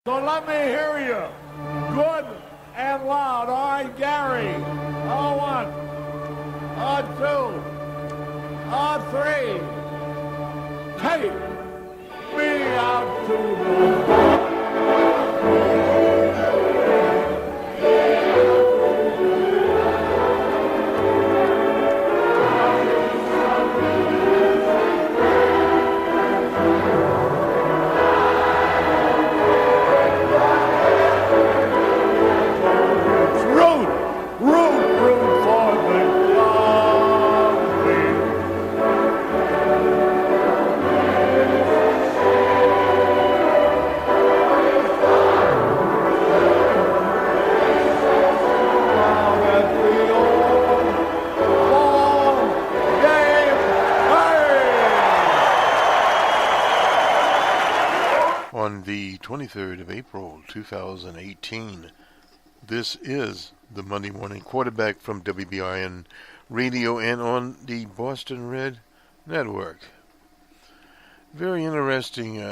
So let me hear you. Good and loud. All right, Gary. On 1. On 2. On 3. Take me out to the On the 23rd of April, 2018, this is the Monday Morning Quarterback from WBRN Radio and on the Boston Red Network. Very interesting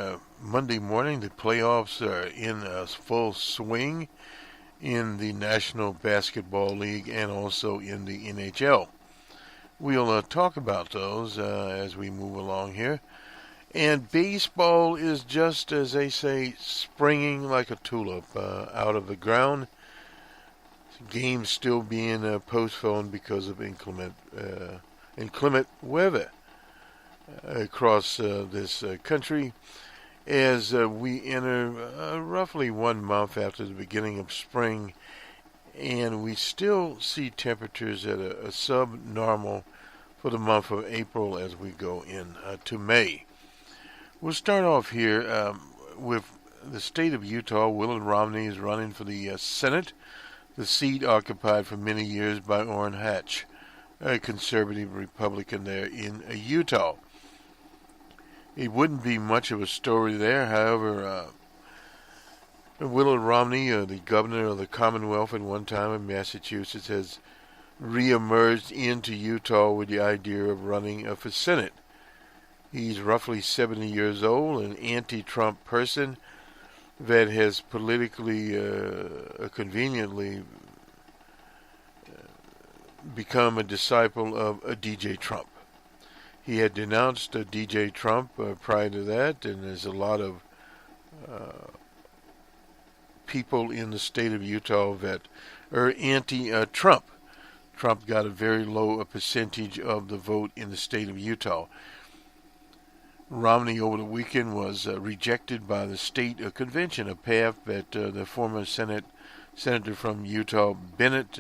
Monday morning. The playoffs are in full swing in the National Basketball League and also in the NHL. We'll talk about those as we move along here. And baseball is just, as they say, springing like a tulip out of the ground. Games still being postponed because of inclement weather across this country as we enter roughly 1 month after the beginning of spring, and we still see temperatures at a sub-normal for the month of April as we go into May. We'll start off here with the state of Utah. Willard Romney is running for the Senate, the seat occupied for many years by Orrin Hatch, a conservative Republican there in Utah. It wouldn't be much of a story there. However, Willard Romney, the governor of the Commonwealth at one time in Massachusetts, has reemerged into Utah with the idea of running for Senate. He's roughly 70 years old, an anti-Trump person that has politically, conveniently become a disciple of DJ Trump. He had denounced DJ Trump prior to that, and there's a lot of people in the state of Utah that are anti-Trump. Trump got a very low percentage of the vote in the state of Utah. Romney over the weekend was rejected by the state convention, a path that the former senator from Utah, Bennett,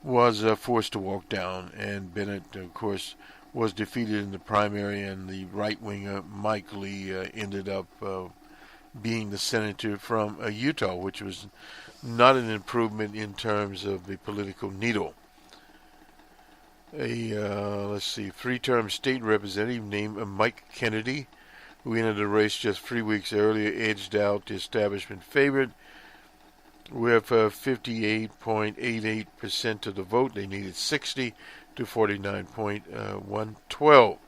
was forced to walk down. And Bennett, of course, was defeated in the primary, and the right-winger Mike Lee ended up being the senator from Utah, which was not an improvement in terms of the political needle. A three-term state representative named Mike Kennedy, who entered the race just 3 weeks earlier, edged out the establishment favorite with 58.88% of the vote. They needed 60 to 49.112.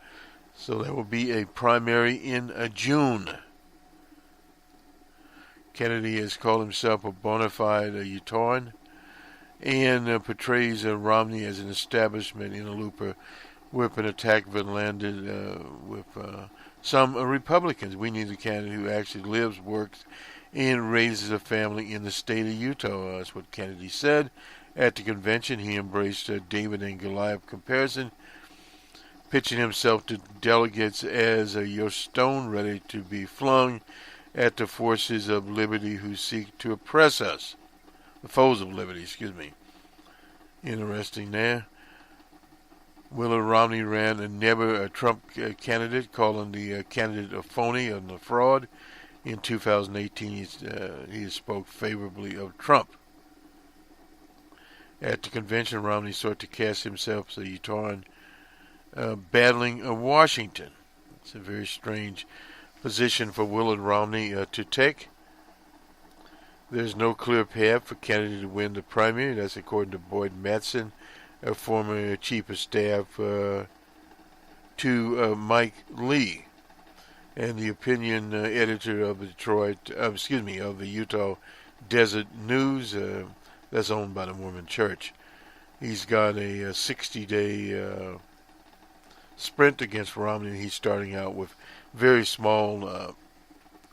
So there will be a primary in June. Kennedy has called himself a bona fide Utahn, and portrays Romney as an establishment interloper with an attack that landed with some Republicans. We need a candidate who actually lives, works, and raises a family in the state of Utah. That's what Kennedy said. At the convention, he embraced a David and Goliath comparison, pitching himself to delegates as your stone ready to be flung at the forces of liberty who seek to oppress us. The foes of liberty, Interesting there. Willard Romney ran a never Trump candidate, calling the candidate a phony and a fraud. In 2018, he spoke favorably of Trump. At the convention, Romney sought to cast himself as a Utahn battling Washington. It's a very strange position for Willard Romney to take. There's no clear path for Kennedy to win the primary. That's according to Boyd Mattson, a former chief of staff to Mike Lee. and the opinion editor of the Utah Desert News, that's owned by the Mormon Church. He's got a 60-day sprint against Romney. He's starting out with very small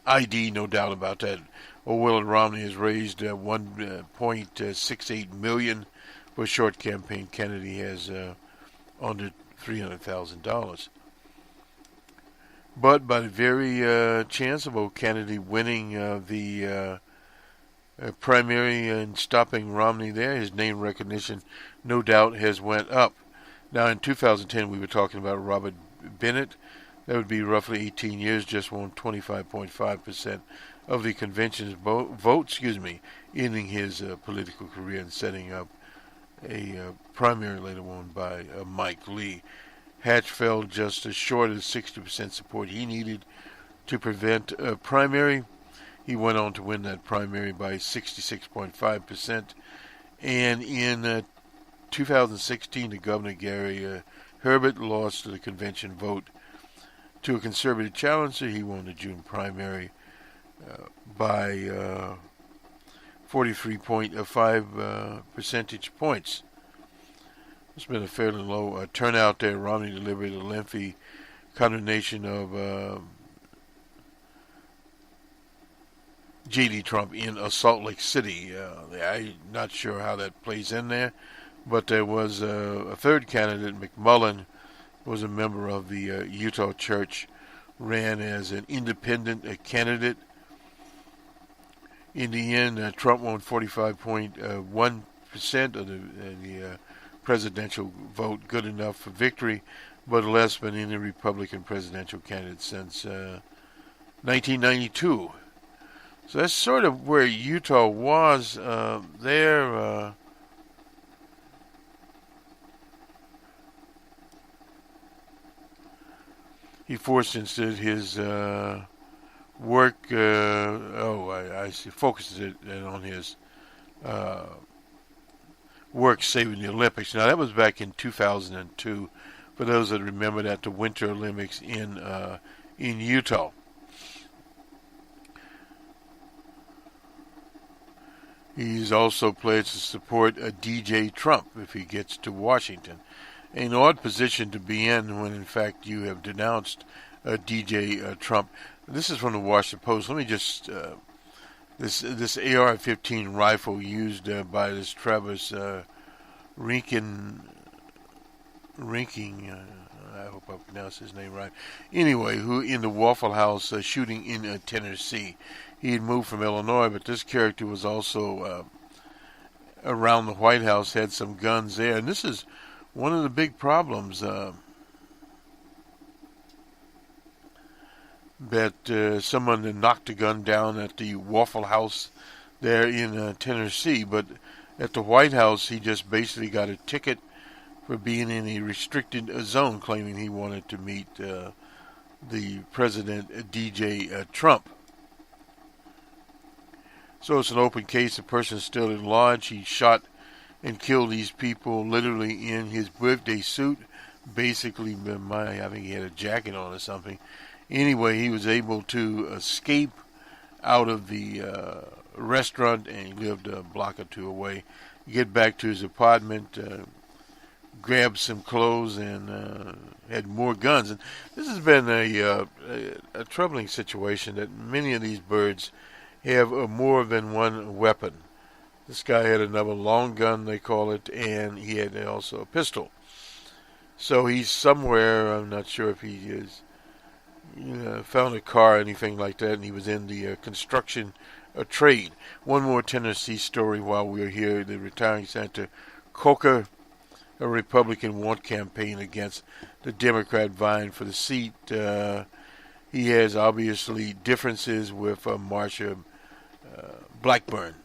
ID, no doubt about that. Willard Romney has raised $1.68 million for a short campaign. Kennedy has under $300,000. But by the very chance of Kennedy winning the primary and stopping Romney there, his name recognition no doubt has went up. Now in 2010 we were talking about Robert Bennett. That would be roughly 18 years, just won 25.5% of the convention's vote, ending his political career and setting up a primary later won by Mike Lee. Hatch fell just as short as 60% support he needed to prevent a primary. He went on to win that primary by 66.5%. And in 2016, the governor, Gary Herbert, lost the convention vote to a conservative challenger. He won the June primary by 43.5 percentage points. It's been a fairly low turnout there. Romney delivered a lengthy condemnation of J.D. Trump in Salt Lake City. I'm not sure how that plays in there, but there was a third candidate, McMullen, was a member of the Utah Church, ran as an independent candidate. In the end, Trump won 45.1% of the presidential vote, good enough for victory, but less than any Republican presidential candidate since 1992. So that's sort of where Utah was there. He forced instead his work. I see. Focuses it on his work saving the Olympics. Now that was back in 2002. For those that remember that, the Winter Olympics in Utah. He's also pledged to support DJ Trump if he gets to Washington. An odd position to be in when, in fact, you have denounced DJ Trump. This is from the Washington Post. Let me just this AR-15 rifle used by this Travis Rinkin. I hope I pronounced his name right. Anyway, who in the Waffle House shooting in Tennessee. He had moved from Illinois, but this character was also around the White House, had some guns there. And this is one of the big problems that someone knocked a gun down at the Waffle House there in Tennessee. But at the White House, he just basically got a ticket for being in a restricted zone, claiming he wanted to meet the President DJ Trump. So it's an open case. The person is still at large. He shot and killed these people literally in his birthday suit. Basically, I think he had a jacket on or something. Anyway, he was able to escape out of the restaurant, and he lived a block or two away. Get back to his apartment, grabbed some clothes, and had more guns. And this has been a troubling situation that many of these birds have more than one weapon. This guy had another long gun, they call it, and he had also a pistol. So he's somewhere, I'm not sure if he is, found a car or anything like that, and he was in the construction trade. One more Tennessee story while we're here. The retiring Senator Coker, a Republican, won't campaign against the Democrat vying for the seat. He has obviously differences with Marsha Blackburn.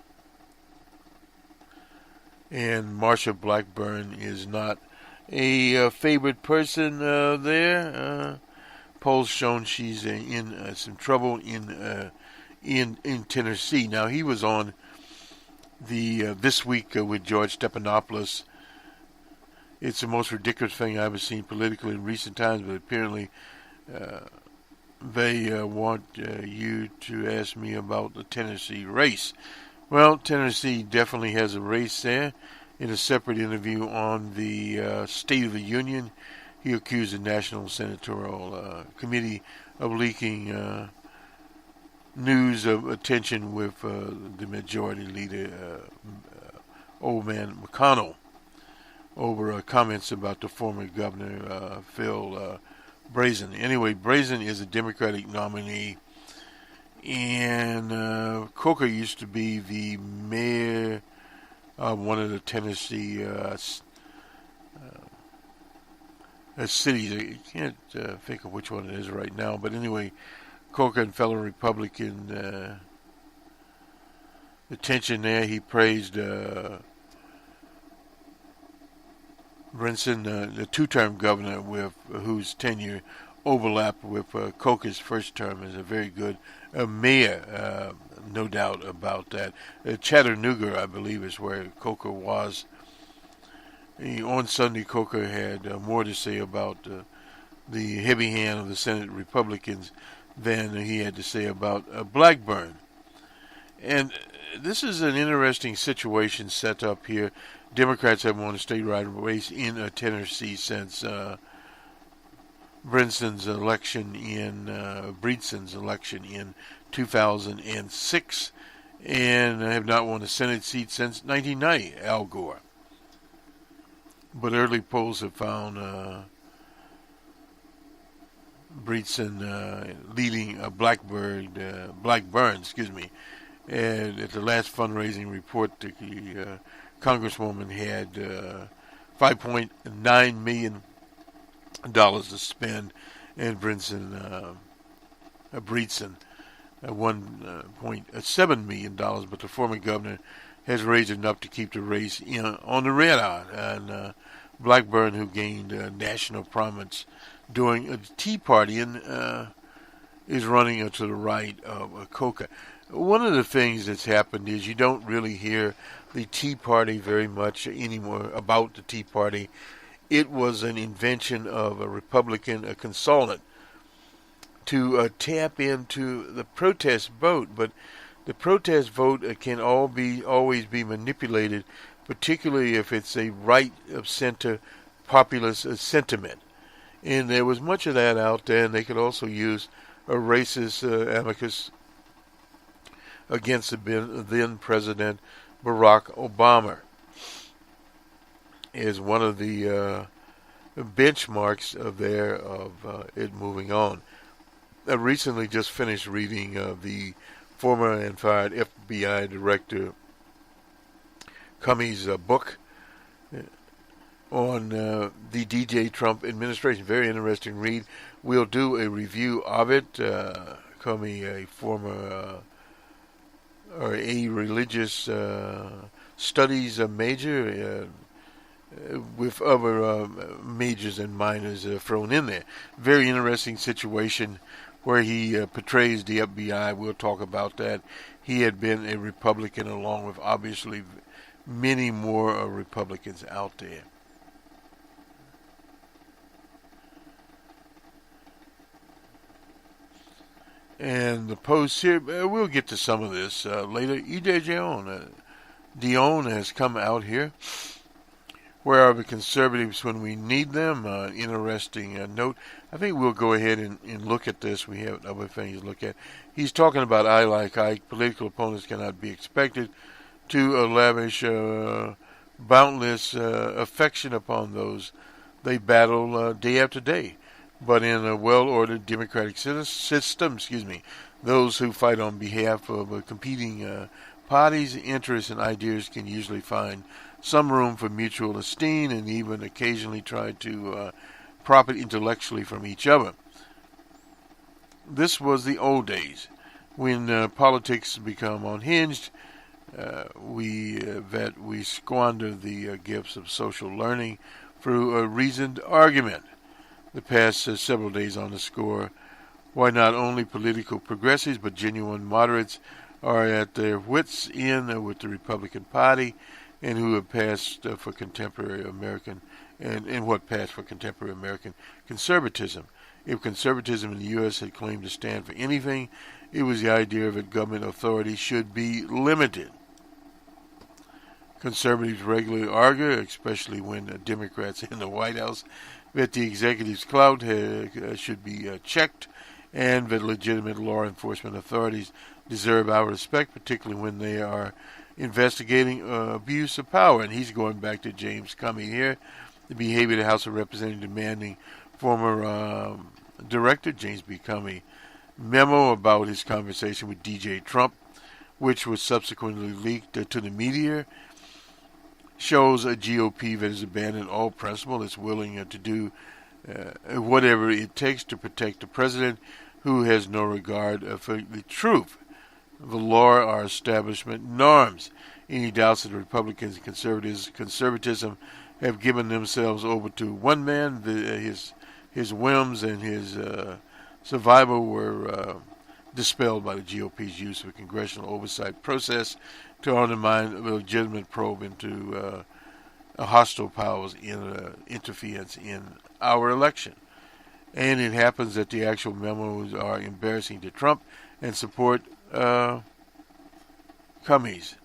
And Marsha Blackburn is not a favored person there. Polls shown she's in some trouble in Tennessee. Now he was on the This Week with George Stephanopoulos. It's the most ridiculous thing I've ever seen politically in recent times, but apparently they want you to ask me about the Tennessee race. Well, Tennessee definitely has a race there. In a separate interview on the State of the Union, he accused the National Senatorial Committee of leaking news of attention with the majority leader, old man McConnell, over comments about the former governor, Phil Brazen. Anyway, Brazen is a Democratic nominee, and Coker used to be the mayor of one of the Tennessee cities. I can't think of which one it is right now, but anyway, Coker and fellow Republican attention there. He praised Brinson, the two-term governor, with whose tenure overlapped with Coker's first term, as a very good mayor. No doubt about that. Chattanooga, I believe, is where Coker was. On Sunday, Coker had more to say about the heavy hand of the Senate Republicans than he had to say about Blackburn. And this is an interesting situation set up here. Democrats have won a statewide race in Tennessee since Brinson's election Breedson's election in 2006, and have not won a Senate seat since 1990, Al Gore. But early polls have found Breedson leading Blackburn, and at the last fundraising report, the Congresswoman had $5.9 million to spend, and Breedson $1.7 million, but the former governor has raised enough to keep the race on the radar. And Blackburn, who gained national prominence during the Tea Party, and is running to the right of Coker. One of the things that's happened is you don't really hear the Tea Party very much anymore about the Tea Party. It was an invention of a Republican consultant to tap into the protest vote, but the protest vote can always be manipulated, particularly if it's a right-of-center populist sentiment. And there was much of that out there, and they could also use a racist amicus against the then President Barack Obama is one of the benchmarks of it moving on. I recently just finished reading the former and fired FBI Director Comey's book on the DJ Trump administration. Very interesting read. We'll do a review of it. Comey, a former or a religious studies major with other majors and minors thrown in there. Very interesting situation where he portrays the FBI. We'll talk about that. He had been a Republican along with obviously many more Republicans out there. And the post here, we'll get to some of this later. Dion has come out here. Where are the conservatives when we need them? Interesting note. I think we'll go ahead and look at this. We have other things to look at. He's talking about I like Ike. Political opponents cannot be expected to lavish boundless affection upon those they battle day after day. But in a well-ordered democratic system, those who fight on behalf of competing parties, interests, and ideas can usually find some room for mutual esteem and even occasionally try to profit intellectually from each other. This was the old days when politics become unhinged. We squander the gifts of social learning through a reasoned argument. The past several days on the score why not only political progressives but genuine moderates are at their wits' end with the Republican Party and who have passed for contemporary American and what passed for contemporary American conservatism. If conservatism in the U.S. had claimed to stand for anything, it was the idea that government authority should be limited. Conservatives regularly argue, especially when Democrats in the White House, that the executive's clout should be checked and that legitimate law enforcement authorities deserve our respect, particularly when they are investigating abuse of power. And he's going back to James Comey here, the behavior of the House of Representatives demanding former Director James B. Comey memo about his conversation with DJ Trump, which was subsequently leaked to the media, shows a GOP that has abandoned all principle. It's willing to do whatever it takes to protect the president, who has no regard for the truth, the law, or establishment norms. Any doubts that the Republicans and conservatism have given themselves over to one man, his whims and his survival were dispelled by the GOP's use of a congressional oversight process to undermine a legitimate probe into hostile powers in interference in our election. And it happens that the actual memos are embarrassing to Trump and support Comey's.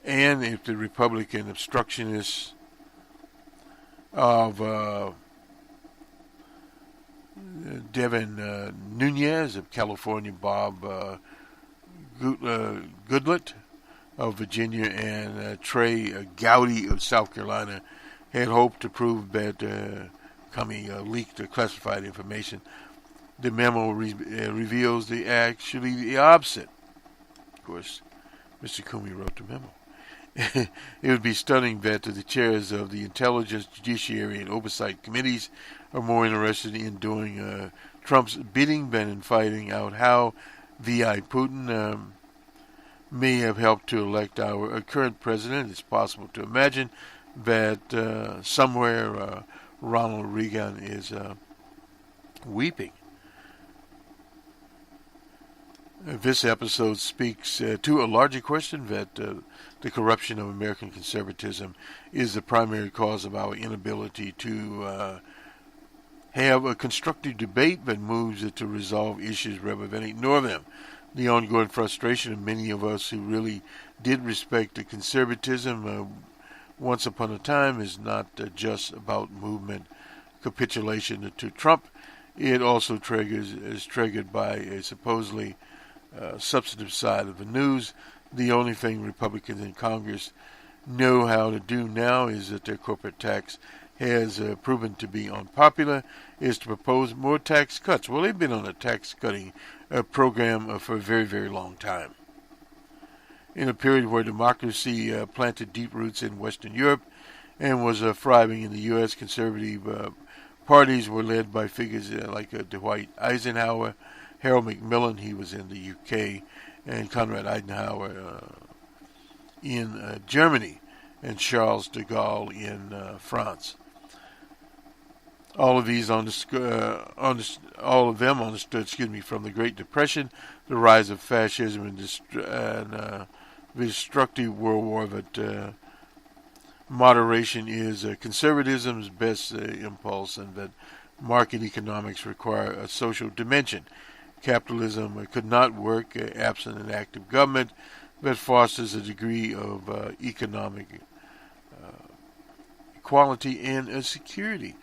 And if the Republican obstructionists of Devin Nunes of California, Bob Goodlatte of Virginia, and Trey Gowdy of South Carolina had hoped to prove that Comey leaked classified information, the memo reveals actually the opposite. Of course, Mr. Comey wrote the memo. It would be stunning that the chairs of the Intelligence, Judiciary, and Oversight Committees are more interested in doing Trump's bidding than in finding out how V.I. Putin may have helped to elect our current president. It's possible to imagine that somewhere Ronald Reagan is weeping. This episode speaks to a larger question that the corruption of American conservatism is the primary cause of our inability to have a constructive debate that moves to resolve issues rather than ignore them. The ongoing frustration of many of us who really did respect the conservatism once upon a time is not just about movement capitulation to Trump. It also is triggered by a supposedly substantive side of the news. The only thing Republicans in Congress know how to do now is that their corporate tax has proven to be unpopular, is to propose more tax cuts. Well, they've been on a tax cutting program for a very, very long time. In a period where democracy planted deep roots in Western Europe and was thriving in the U.S., conservative parties were led by figures like Dwight Eisenhower, Harold Macmillan, he was in the UK, and Konrad Adenauer in Germany, and Charles de Gaulle in France. All of them understood, from the Great Depression, the rise of fascism and the destructive World War, that moderation is conservatism's best impulse, and that market economics require a social dimension. Capitalism could not work absent an active government that fosters a degree of economic equality and security.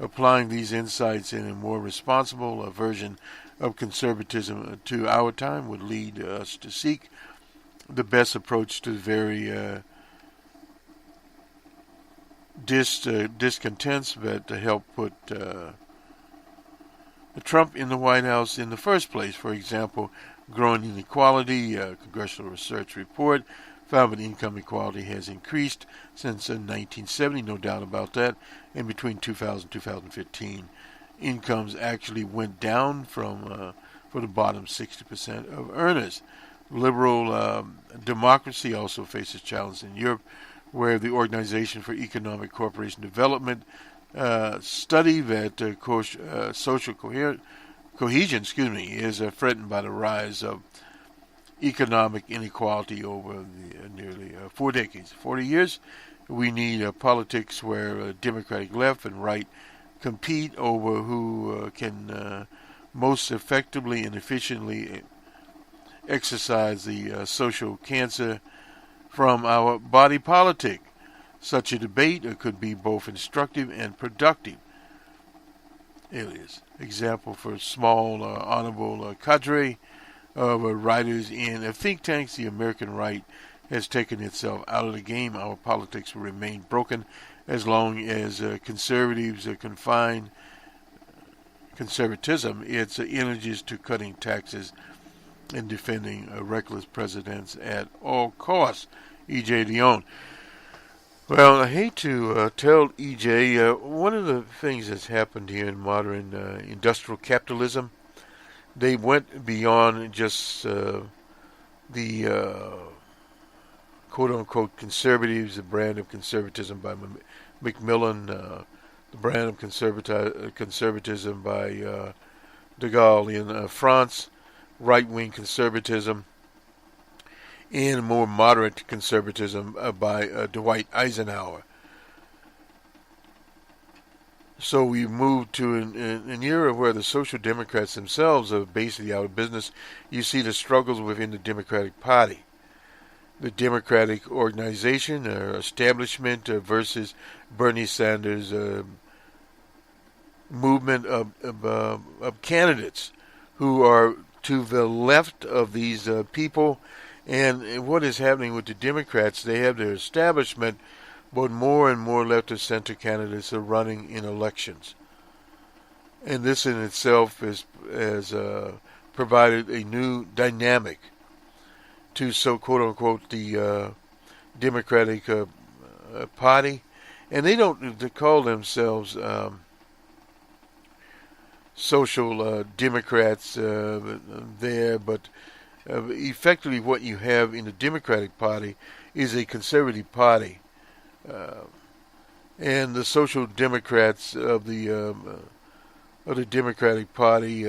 Applying these insights in a more responsible version of conservatism to our time would lead us to seek the best approach to the very discontents that help put Trump in the White House in the first place. For example, growing inequality. A congressional research report found that income equality has increased since 1970, no doubt about that. And between 2000 and 2015, incomes actually went down from for the bottom 60% of earners. Liberal democracy also faces challenges in Europe, where the Organization for Economic Cooperation Development study that social cohesion is threatened by the rise of economic inequality over the nearly 4 decades, 40 years. We need politics where Democratic left and right compete over who can most effectively and efficiently exercise the social cancer from our body politic. Such a debate could be both instructive and productive. Alias. Example for small, honorable cadre of writers in think tanks. The American right has taken itself out of the game. Our politics will remain broken as long as conservatives confine conservatism its energies to cutting taxes and defending reckless presidents at all costs. E.J. Dionne. Well, I hate to tell E.J., one of the things that's happened here in modern industrial capitalism, they went beyond just the quote-unquote conservatives, the brand of conservatism by Macmillan, the brand of conservatism by de Gaulle in France, right-wing conservatism, and more moderate conservatism by Dwight Eisenhower. So we moved to an era where the Social Democrats themselves are basically out of business. You see the struggles within the Democratic Party. The Democratic organization or establishment versus Bernie Sanders' movement of candidates who are to the left of these people. And what is happening with the Democrats, they have their establishment, but more and more left-of-center candidates are running in elections. And this in itself has provided a new dynamic to quote-unquote the Democratic Party. And they don't call themselves social Democrats there, but effectively what you have in the Democratic Party is a conservative party. And the Social Democrats of the Democratic Party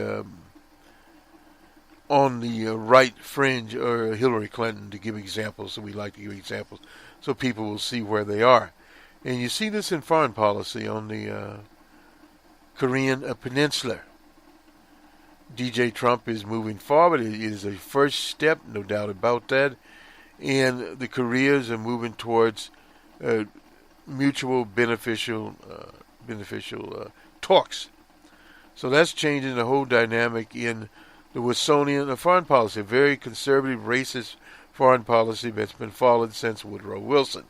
on the right fringe are Hillary Clinton, to give examples. So we like to give examples so people will see where they are. And you see this in foreign policy on the Korean Peninsula. DJ Trump is moving forward. It is a first step, no doubt about that. And the Koreas are moving towards mutual beneficial talks. So that's changing the whole dynamic in the Wilsonian foreign policy, a very conservative, racist foreign policy that's been followed since Woodrow Wilson.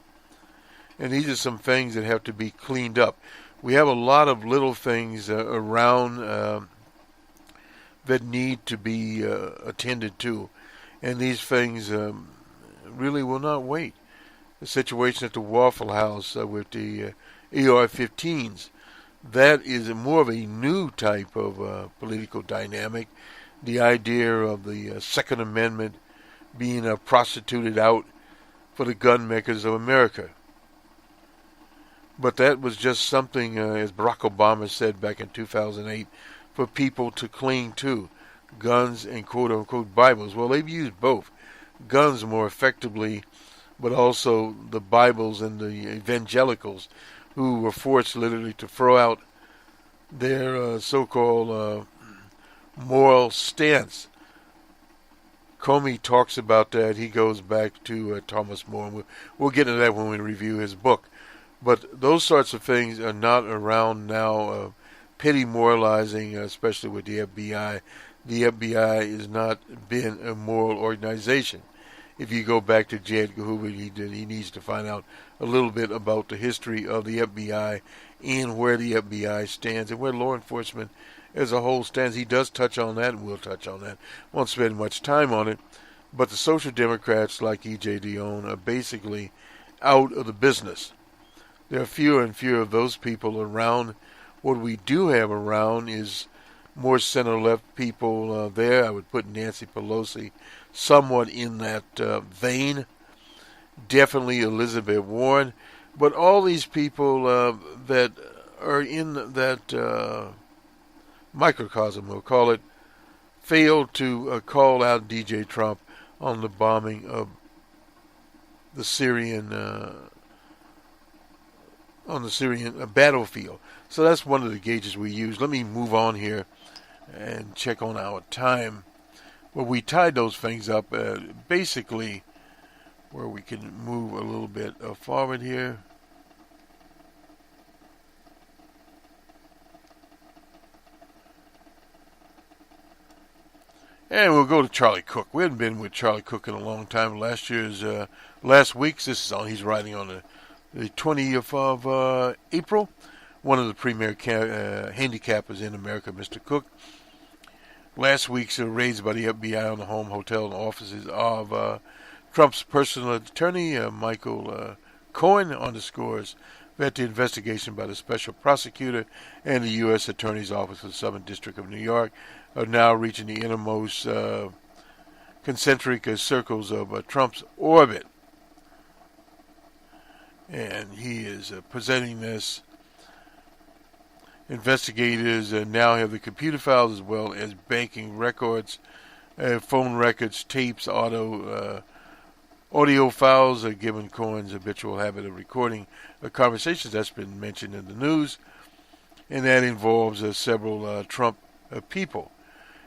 And these are some things that have to be cleaned up. We have a lot of little things around that need to be attended to. And these things really will not wait. The situation at the Waffle House with the AR-15s, that is more of a new type of political dynamic. The idea of the Second Amendment being prostituted out for the gun makers of America. But that was just something, as Barack Obama said back in 2008, for people to cling to. Guns and quote-unquote Bibles. Well, they've used both. Guns more effectively, but also the Bibles and the evangelicals who were forced literally to throw out their so-called moral stance. Comey talks about that. He goes back to Thomas More. And we'll get into that when we review his book. But those sorts of things are not around now. Petty moralizing, especially with the FBI. The FBI has not been a moral organization. If you go back to J. Edgar Hoover, he needs to find out a little bit about the history of the FBI and where the FBI stands and where law enforcement as a whole stands. He does touch on that, and we'll touch on that. Won't spend much time on it. But the Social Democrats, like E.J. Dionne, are basically out of the business. There are fewer and fewer of those people around. What we do have around is more center-left people there. I would put Nancy Pelosi somewhat in that vein. Definitely Elizabeth Warren. But all these people that are in that microcosm, we'll call it, failed to call out DJ Trump on the bombing of the Syrian on the Syrian battlefield. So that's one of the gauges we use. Let me move on here and check on our time. Well, we tied those things up basically where we can move a little bit forward here. And we'll go to Charlie Cook. We hadn't been with Charlie Cook in a long time. Last week's, this is on, he's writing on the 20th of April. One of the premier handicappers in America, Mr. Cook. Last week's raids by the FBI on the home, hotel, and offices of Trump's personal attorney, Michael Cohen, underscores that the investigation by the special prosecutor and the U.S. Attorney's Office for the Southern District of New York are now reaching the innermost concentric circles of Trump's orbit. And he is presenting this. Investigators now have the computer files as well as banking records, phone records, tapes, audio files, given Cohen's habitual habit of recording conversations. That's been mentioned in the news. And that involves several Trump people.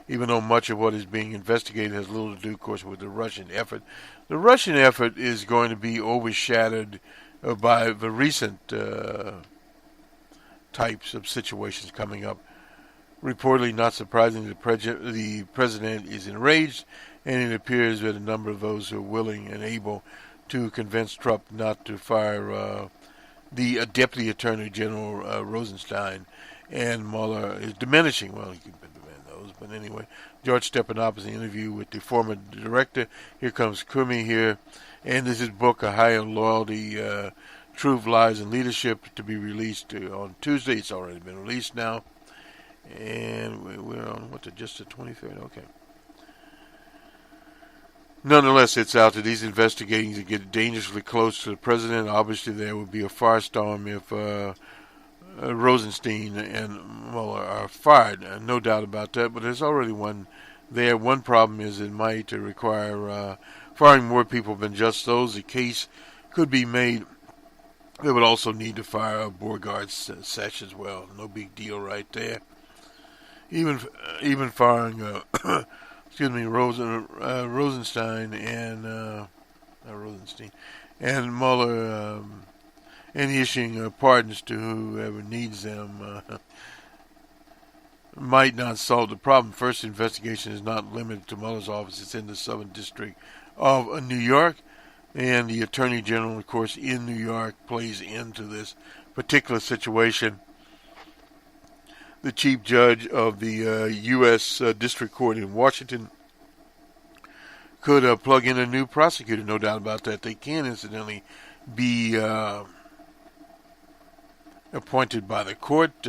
Even though much of what is being investigated has little to do, of course, with the Russian effort. The Russian effort is going to be overshadowed by the recent types of situations coming up. Reportedly, not surprisingly, the president is enraged, and it appears that a number of those who are willing and able to convince Trump not to fire the Deputy Attorney General Rosenstein and Mueller is diminishing. Well, he can demand those, but anyway, George Stephanopoulos' interview with the former director. Here comes Kumi here, and this is his book, A Higher Loyalty, Truth, Lies, and Leadership, to be released on Tuesday. It's already been released now. And we're on, just the 23rd? Okay. Nonetheless, it's out that these investigations get dangerously close to the president. Obviously, there would be a firestorm if Rosenstein and Mueller are fired. No doubt about that, but there's already one there. One problem is it might require firing more people than just those. The case could be made. They would also need to fire Beauregard Sesh as well. No big deal right there. Even firing Rosenstein and Rosenstein and Mueller and issuing pardons to whoever needs them might not solve the problem. First, investigation is not limited to Mueller's office. It's in the Southern District of New York. And the Attorney General, of course, in New York plays into this particular situation. The Chief Judge of the U.S. District Court in Washington could plug in a new prosecutor, no doubt about that. They can, incidentally, be appointed by the court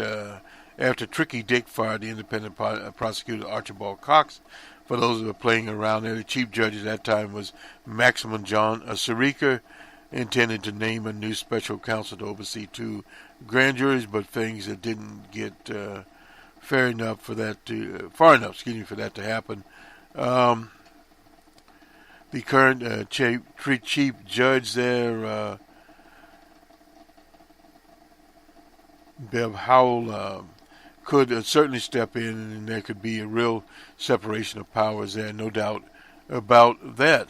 after Tricky Dick fired the independent prosecutor Archibald Cox. For those who are playing around there, the chief judge at that time was Maximum John Sirica, intended to name a new special counsel to oversee 2 grand juries, but things that didn't get far enough for that to happen. The current chief judge there, Bev Howell, could certainly step in, and there could be a real separation of powers there, no doubt about that.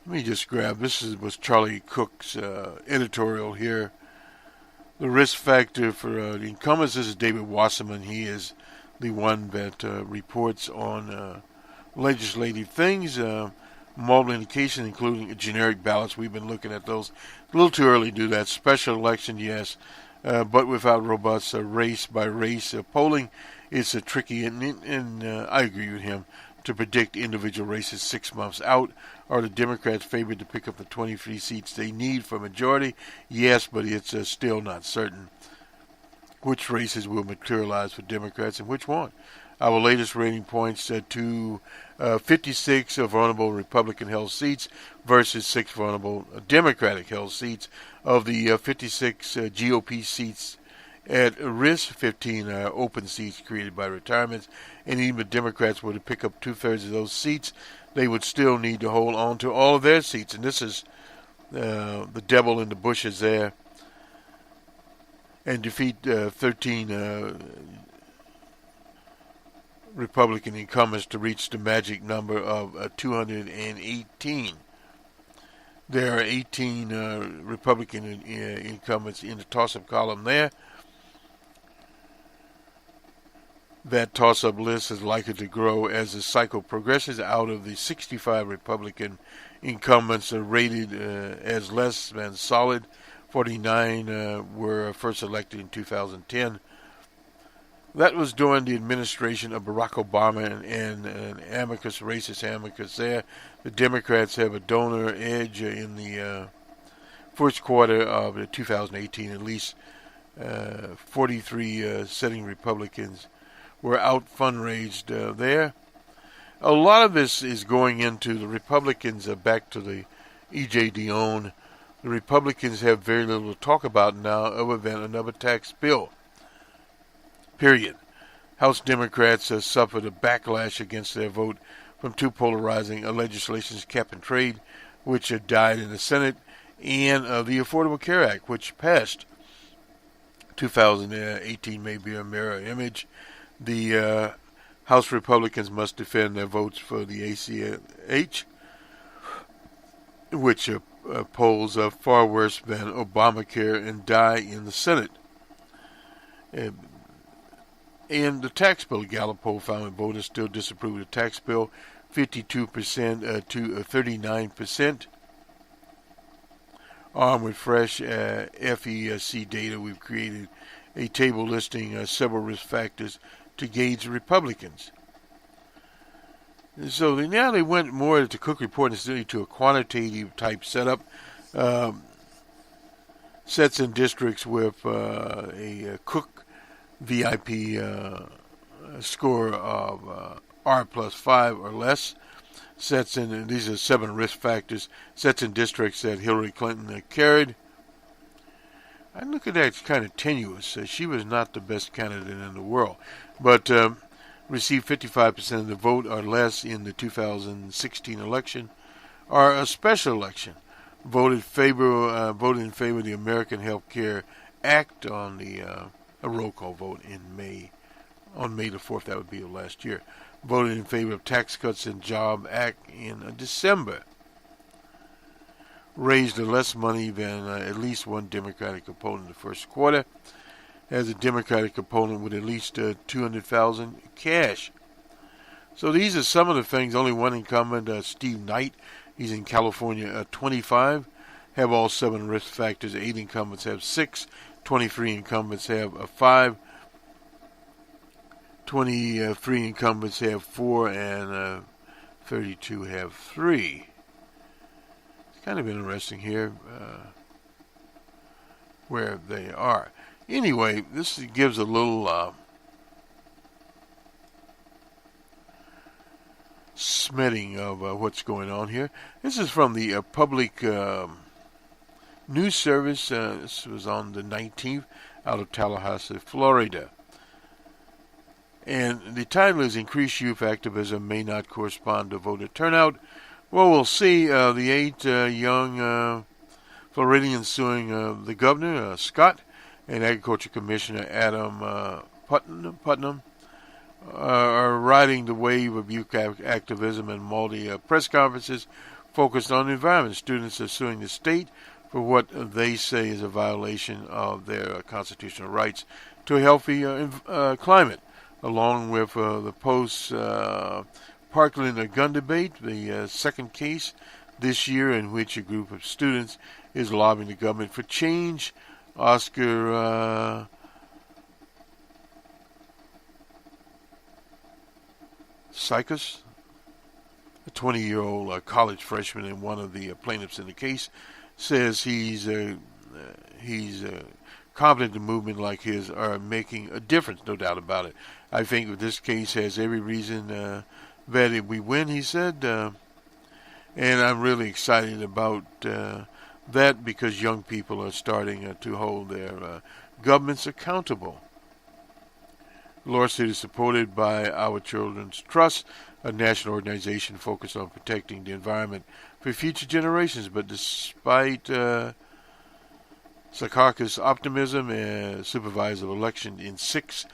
Let me just grab, was Charlie Cook's editorial here. The risk factor for the incumbents. This is David Wasserman. He is the one that reports on legislative things, multiple indications, including generic ballots. We've been looking at those. A little too early to do that. Special election, yes. But without robust race-by-race polling, it's tricky, and I agree with him, to predict individual races 6 months out. Are the Democrats favored to pick up the 23 seats they need for a majority? Yes, but it's still not certain which races will materialize for Democrats and which won't. Our latest rating points to 56 vulnerable Republican-held seats versus 6 vulnerable Democratic-held seats. Of the 56 GOP seats at risk, 15 are open seats created by retirements, and even if Democrats were to pick up 2/3 of those seats, they would still need to hold on to all of their seats. And this is the devil in the bushes there, and defeat 13 Republican incumbents to reach the magic number of 218. There are 18 Republican incumbents in the toss-up column there. That toss-up list is likely to grow as the cycle progresses. Out of the 65 Republican incumbents rated as less than solid, 49 were first elected in 2010. That was during the administration of Barack Obama and an amicus, racist amicus there. The Democrats have a donor edge in the first quarter of 2018. At least 43 sitting Republicans were out fundraised there. A lot of this is going into the Republicans back to the E.J. Dionne. The Republicans have very little to talk about now other than another tax bill. Period. House Democrats suffered a backlash against their vote from two polarizing legislations, cap and trade, which died in the Senate, and the Affordable Care Act, which passed. 2018 may be a mirror image. The House Republicans must defend their votes for the ACH, which polls far worse than Obamacare, and die in the Senate. And the tax bill, Gallup poll found that voters still disapprove of the tax bill, 52% to 39%. Armed with fresh FEC data, we've created a table listing several risk factors to gauge Republicans. And so now they went more to Cook Report instead of to a quantitative type setup. Sets in districts with a Cook VIP score of R plus 5 or less. Sets in, and these are 7 risk factors, sets in districts that Hillary Clinton carried. I look at that, it's kind of tenuous. She was not the best candidate in the world, but received 55% of the vote or less in the 2016 election, or a special election. Voted in favor of the American Health Care Act on a roll call vote on May the 4th. That would be last year. Voted in favor of Tax Cuts and Job Act in December. Raised less money than at least one Democratic opponent in the first quarter. Has a Democratic opponent with at least $200,000 cash. So these are some of the things. Only one incumbent, Steve Knight. He's in California, 25. Have all 7 risk factors. 8 incumbents have 6. 23 incumbents have 5. 23 incumbents have 4, and 32 have 3. It's kind of interesting here where they are. Anyway, this gives a little smitting of what's going on here. This is from the Public News Service. This was on the 19th out of Tallahassee, Florida. And the title is Increased Youth Activism May Not Correspond to Voter Turnout. Well, we'll see. The 8 young Floridians suing the governor, Scott, and Agriculture Commissioner Adam Putnam are riding the wave of youth activism and multi-press conferences focused on the environment. Students are suing the state for what they say is a violation of their constitutional rights to a healthy climate. Along with the post-Parkland gun debate, the second case this year in which a group of students is lobbying the government for change. Oscar Sykes, a 20-year-old college freshman and one of the plaintiffs in the case, says he's confident the movement like his are making a difference, no doubt about it. I think this case has every reason that we win, he said, and I'm really excited about that because young people are starting to hold their governments accountable. The lawsuit is supported by Our Children's Trust, a national organization focused on protecting the environment for future generations. But despite Sakaka's optimism, supervisor of election in 6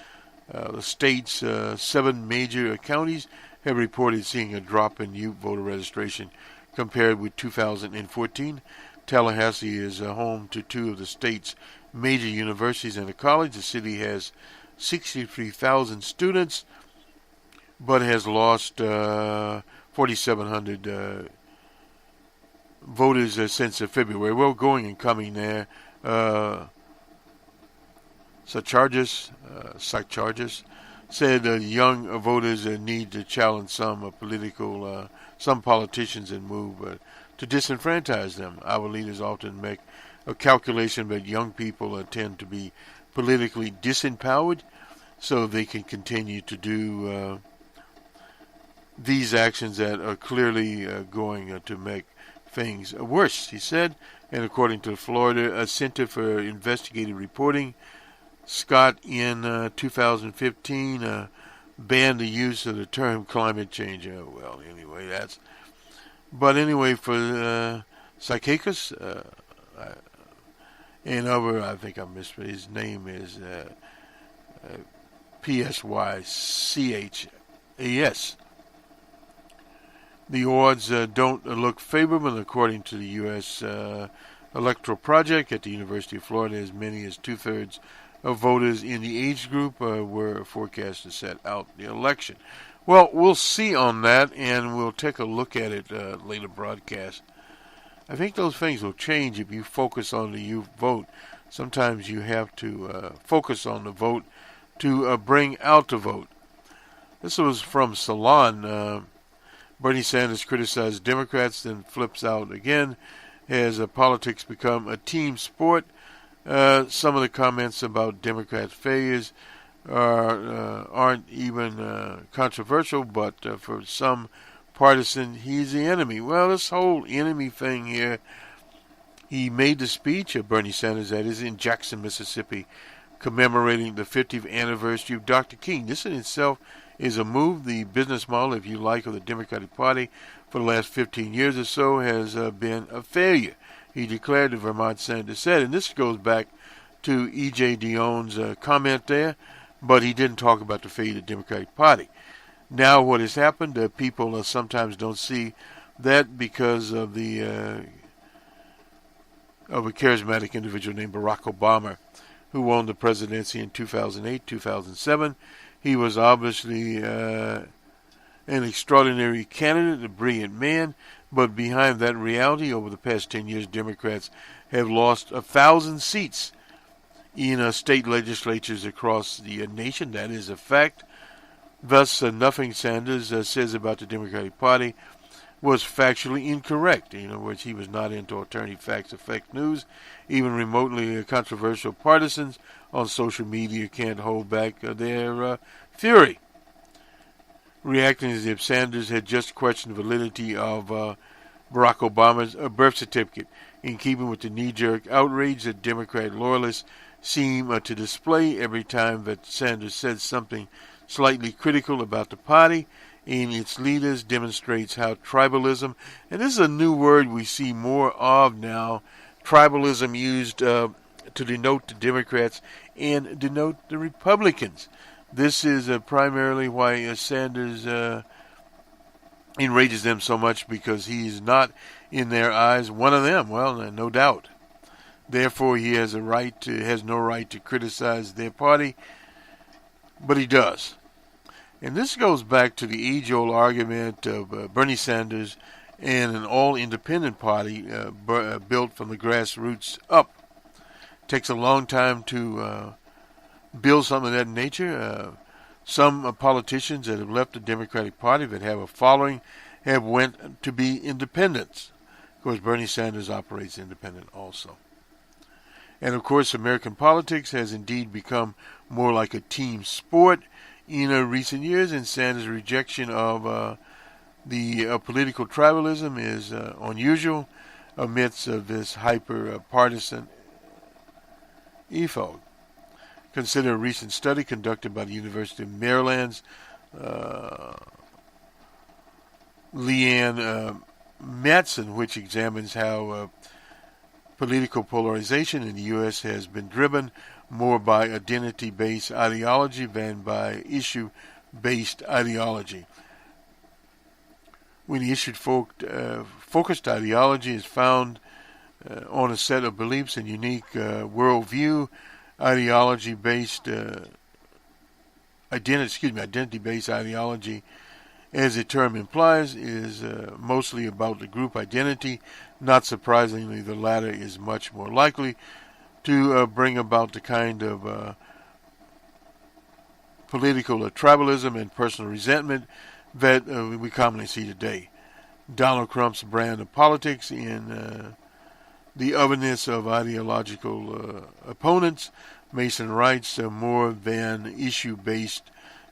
the state's 7 major counties have reported seeing a drop in youth voter registration compared with 2014. Tallahassee is home to 2 of the state's major universities and a college. The city has 63,000 students, but has lost 4,700 voters since February. Well, going and coming there. Psychologist said young voters need to challenge some politicians and move to disenfranchise them. Our leaders often make a calculation that young people tend to be politically disempowered, so they can continue to do these actions that are clearly going to make things worse, he said. And according to the Florida Center for Investigative Reporting, Scott in 2015 banned the use of the term climate change. Well, anyway, anyway, for Psychakis, and other, I think I mispronounced his name is Psychas. The odds don't look favorable, according to the U.S. Electoral Project at the University of Florida. As many as 2/3 of voters in the age group were forecast to set out the election. Well, we'll see on that, and we'll take a look at it later broadcast. I think those things will change if you focus on the youth vote. Sometimes you have to focus on the vote to bring out the vote. This was from Salon. Bernie Sanders criticized Democrats, then flips out again. Has politics become a team sport? Some of the comments about Democrats' failures aren't even controversial, but for some partisan, he's the enemy. Well, this whole enemy thing here, he made the speech, Bernie Sanders, that is, in Jackson, Mississippi, commemorating the 50th anniversary of Dr. King. This in itself is a move. The business model, if you like, of the Democratic Party for the last 15 years or so has been a failure, he declared, the Vermont senator said. And this goes back to E.J. Dionne's comment there, but he didn't talk about the failure of the Democratic Party. Now what has happened, people sometimes don't see that because of a charismatic individual named Barack Obama, who won the presidency in 2008, 2007. He was obviously an extraordinary candidate, a brilliant man, but behind that reality, over the past 10 years, Democrats have lost 1,000 seats in state legislatures across the nation. That is a fact. Thus, nothing Sanders says about the Democratic Party was factually incorrect. In other words, he was not into alternative facts or fake news. Even remotely controversial partisans on social media can't hold back their fury, reacting as if Sanders had just questioned the validity of Barack Obama's birth certificate, in keeping with the knee-jerk outrage that Democrat loyalists seem to display every time that Sanders says something slightly critical about the party and its leaders. Demonstrates how tribalism, and this is a new word we see more of now, tribalism used to denote the Democrats and denote the Republicans. This is primarily why Sanders enrages them so much, because he is not, in their eyes, one of them. Well, no doubt. Therefore, he has no right to criticize their party, but he does. And this goes back to the age-old argument of Bernie Sanders and an all-independent party built from the grassroots up. It takes a long time to build something of that nature. Some politicians that have left the Democratic Party that have a following have went to be independents. Of course, Bernie Sanders operates independent also. And of course, American politics has indeed become more like a team sport in recent years, and Sanders' rejection of the political tribalism is unusual amidst this hyper-partisan ethos. consider a recent study conducted by the University of Maryland's Leanne Matson, which examines how political polarization in the U.S. has been driven more by identity-based ideology than by issue-based ideology. When the issue-focused ideology is found on a set of beliefs and unique worldview, identity-based ideology, as the term implies, is mostly about the group identity. Not surprisingly, the latter is much more likely to bring about the kind of political tribalism and personal resentment that we commonly see today. Donald Trump's brand of politics in the otherness of ideological opponents, Mason writes, more than issue-based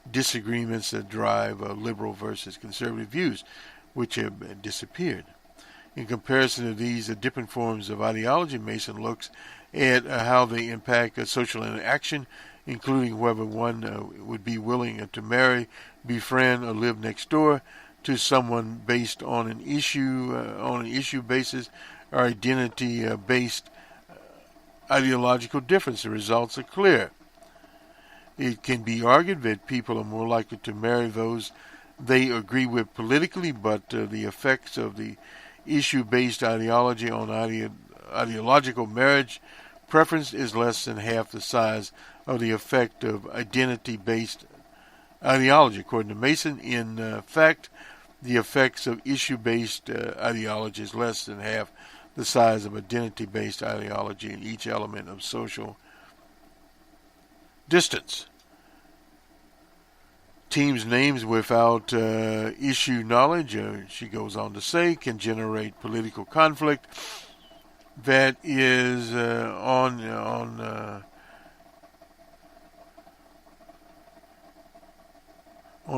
disagreements that drive liberal versus conservative views, which have disappeared. In comparison to these different forms of ideology, Mason looks at how they impact social interaction, including whether one would be willing to marry, befriend, or live next door to someone based on an issue basis or identity-based ideological difference. The results are clear. It can be argued that people are more likely to marry those they agree with politically, but the effects of the issue-based ideology on ideological marriage preference is less than half the size of the effect of identity-based ideology. According to Mason, in fact, the effects of issue-based ideology is less than half the size of identity-based ideology in each element of social distance. Teams' names without issue knowledge, she goes on to say, can generate political conflict that is on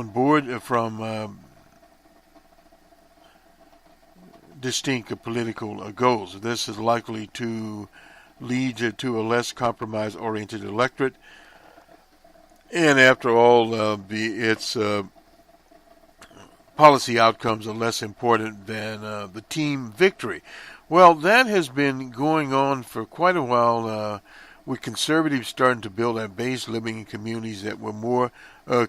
board from distinct political goals. This is likely to lead to a less compromise-oriented electorate. And after all, its policy outcomes are less important than the team victory. Well, that has been going on for quite a while, with conservatives starting to build their base, living in communities that were more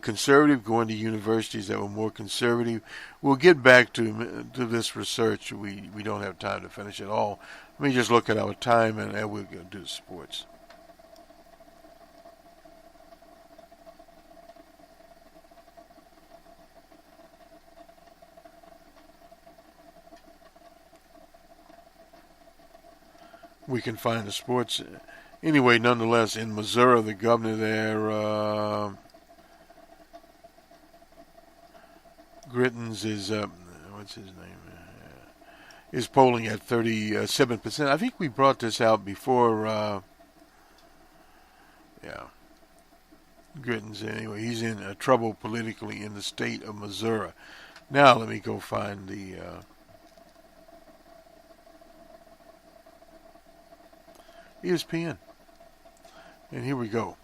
conservative, going to universities that were more conservative. We'll get back to this research. We don't have time to finish it all. Let me just look at our time, and then we're going to do sports. We can find the sports. Anyway, nonetheless, in Missouri, the governor there, Grittens, is, what's his name, is polling at 37%. I think we brought this out before, Grittens, anyway, he's in trouble politically in the state of Missouri. Now let me go find the ESPN. And here we go.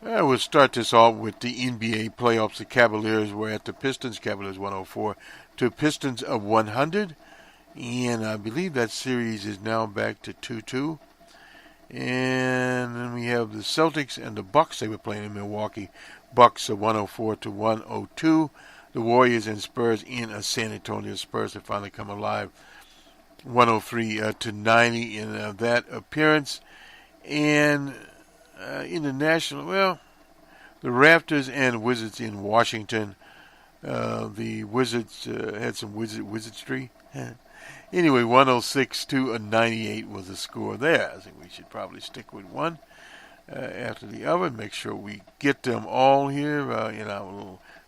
We'll start this off with the NBA playoffs. The Cavaliers were at the Pistons. Cavaliers 104 to Pistons of 100. And I believe that series is now back to 2-2. And then we have the Celtics and the Bucks. They were playing in Milwaukee. Bucks of 104 to 102. The Warriors and Spurs in San Antonio. Spurs have finally come alive. 103 to 90 in that appearance. And in the national, well, the Raptors and Wizards in Washington. The Wizards had some wizardry. Anyway, 106 to 98 was the score there. I think we should probably stick with one after the other. Make sure we get them all here.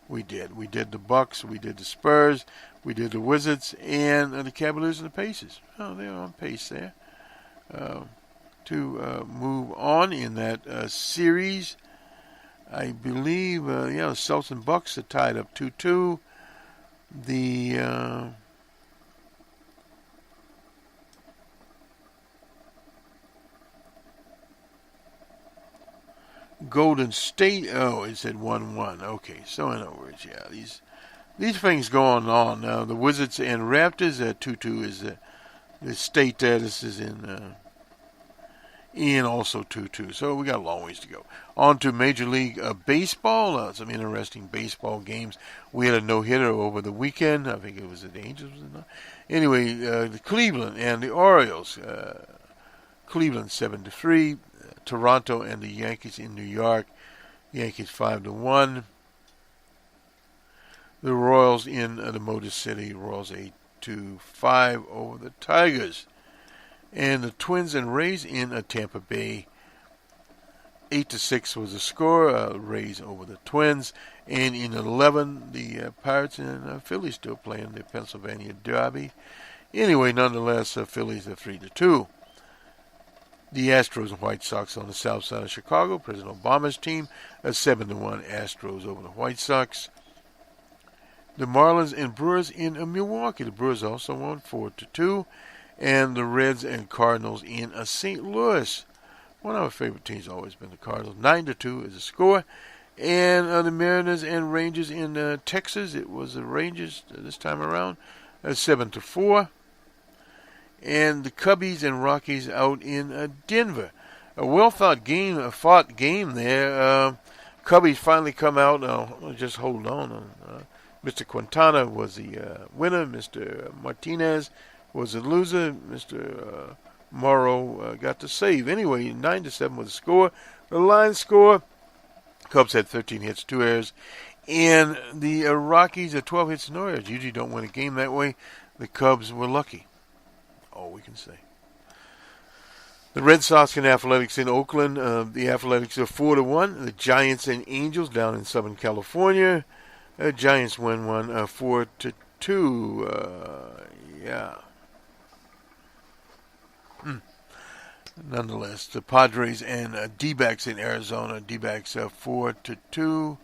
We did. We did the Bucks. We did the Spurs. We did the Wizards and the Cavaliers and the Pacers. Oh, they're on pace there to move on in that series. I believe, the Celtics and Bucks are tied up 2-2. The Golden State. Oh, it said 1-1. Okay, so in other words, yeah, these things going on now. The Wizards and Raptors at 2-2 is the state that this is in. And also 2-2. So we got a long ways to go. On to Major League Baseball. Some interesting baseball games. We had a no-hitter over the weekend. I think it was the Angels. Anyway, the Cleveland and the Orioles. Cleveland 7-3. Toronto and the Yankees in New York. Yankees 5-1. The Royals in the Motor City. Royals 8-5 over the Tigers. And the Twins and Rays in Tampa Bay. 8-6 was the score. Rays over the Twins. And in 11, the Pirates and Phillies still playing the Pennsylvania Derby. Anyway, nonetheless, Phillies are 3-2. The Astros and White Sox on the south side of Chicago. President Obama's team, 7-1 Astros over the White Sox. The Marlins and Brewers in Milwaukee. The Brewers also won 4-2. And the Reds and Cardinals in St. Louis. One of our favorite teams has always been the Cardinals. 9-2 is the score. And the Mariners and Rangers in Texas. It was the Rangers this time around. 7-4. And the Cubbies and Rockies out in Denver. A well-fought game there. Cubbies finally come out. Just hold on. Mr. Quintana was the winner. Mr. Martinez was the loser. Mr. Morrow got the save. Anyway, 9-7 was the score. The line score, Cubs had 13 hits, 2 errors. And the Rockies had 12 hits, no errors. Usually don't win a game that way. The Cubs were lucky. All we can say. The Red Sox and Athletics in Oakland. The Athletics are 4-1. The Giants and Angels down in Southern California. Giants win 4-2. Yeah. Nonetheless, the Padres and D-backs in Arizona. D-backs 4-2.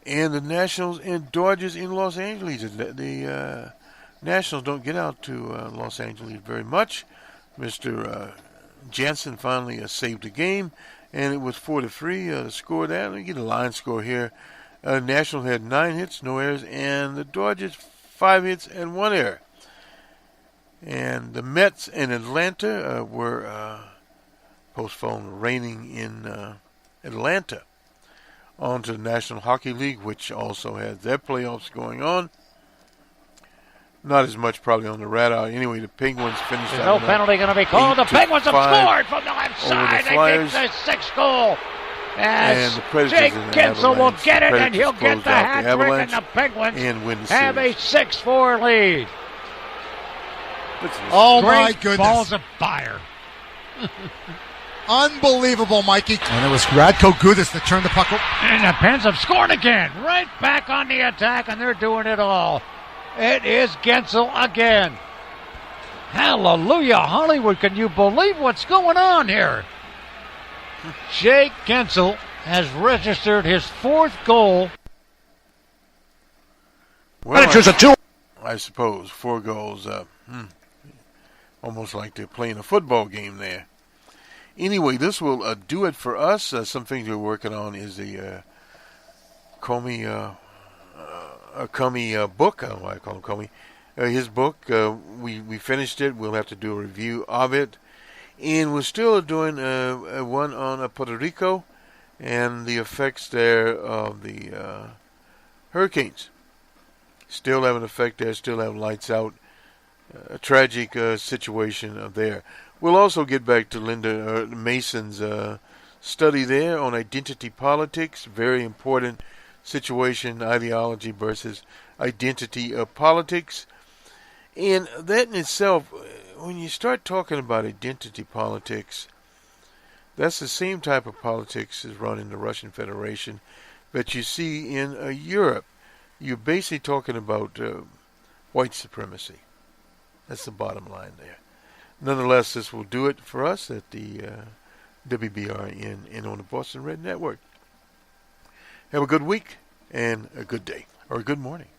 And the Nationals and Dodgers in Los Angeles. The Nationals don't get out to Los Angeles very much. Mr. Jansen finally saved the game, and it was 4-3. The score there. Let me get a line score here. Nationals had 9 hits, no errors, and the Dodgers 5 hits and 1 error. And the Mets and Atlanta were postponed, raining in Atlanta. On to the National Hockey League, which also has their playoffs going on. Not as much probably on the radar. Anyway, the Penguins finished There's no penalty going to be called. The Penguins have scored from the left side. They get the 6th goal. And the Predators Jake Gensel will get it, and he'll get the hat trick, and the Penguins have a 6-4 lead. Oh, Great my goodness. balls of fire. Unbelievable, Mikey. And it was Radko Gudas that turned the puck over. And the Pens have scored again. Right back on the attack, and they're doing it all. It is Gensel again. Hallelujah, Hollywood. Can you believe what's going on here? Jake Gensel has registered his 4th goal. Well, I suppose 4 goals. Almost like they're playing a football game there. Anyway, this will do it for us. Some things we're working on is the Comey book. I don't know why I call him Comey. His book, we finished it. We'll have to do a review of it. And we're still doing one on Puerto Rico and the effects there of the hurricanes. Still have an effect there. Still have lights out. A tragic situation there. We'll also get back to Linda Mason's study there on identity politics. Very important situation, ideology versus identity of politics. And that in itself, when you start talking about identity politics, that's the same type of politics as run in the Russian Federation that you see in Europe. You're basically talking about white supremacy. That's the bottom line there. Nonetheless, this will do it for us at the WBRN and on the Boston Red Network. Have a good week and a good day, or a good morning.